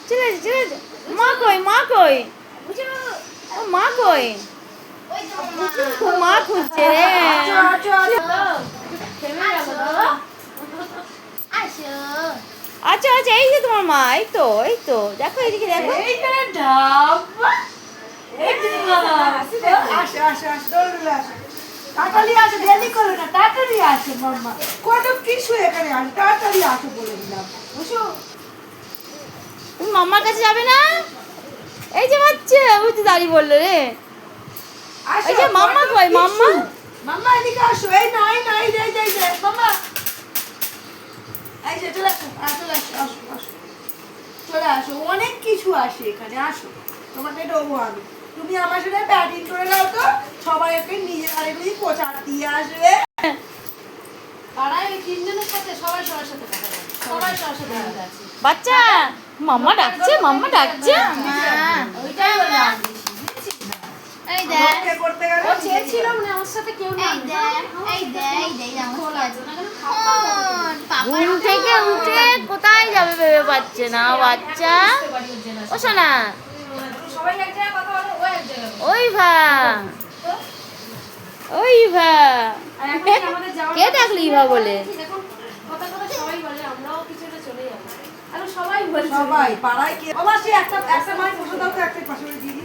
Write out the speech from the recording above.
চলে যা, চলে যা। মা কই, মা কই? ও মা কই? ও মা খুঁজছে রে। আচ্ছা আচ্ছা, এই যে তোমার মা, এই তো, এই তো, দেখো এদিকে দেখো। তাড়াতাড়ি আসো, দেরি করো না, তাড়াতাড়ি আসো মাম্মা। কত কিছু এখানে আসো, তাড়াতাড়ি আসো বলে দিলাম। বুঝো? তুমি মাম্মার কাছে যাবে না? এই যে বাচ্চা, ওই তো দাঁড়িয়ে বললো রে। আসো, এই যে মাম্মা কত কই, কিছু। মাম্মা? মাম্মা এদিকে আসো, এই না, এই না, এই যে, এই যে, এই যে, মাম্মা। এই যে, চলে আসো, চলে আসো, আসো, আসো। চলে আসো, অনেক কিছু আসে এখানে, আসো। তোমাকে দেবো আমি। তুমি আমার সাথে ব্যাটিং করে দাও তো, সবাইকে নিজের আরেকদিন প্রচার দিয়ে আসবে। পাড়ায় ওই তিনজনের সাথে সবাই সবার সাথে কথা বলে, সবাই সবার সাথে মিলে আছে। বাচ্চা, মাম্মা ডাকছে, মাম্মা ডাকছে। ওইটাই বলে আমি বেশি, বুঝেছিস? এই দেখ, আমাকে করতে গেলে ও চেয়েছিল মানে আমার সাথে কেউ না এই দেখ, এই দেখ, এই দেখ, আমার খোলা কি আছে না আছে? কেন খাওয়া পাপার ঘুম থেকে উঠে কোথায় যাবে ভেবে পাচ্ছে না বাচ্চা। ও সোনা, সবাই এক জায়গায় কথা বলে, ও এক জায়গায় বলে। ওই ভা, ওই ভা। আর এখন কি আমাদের যাওয়ার কে ডাকলি ইভা বলে? এখন কথা কথা সবাই বলে, আমরাও কিছুটা চলে যাবো। আর সবাই বলে সবাই পাড়ায় কে বাবা সে একটা একটা মাছ বসে দাও তো একটা পাশে দিয়ে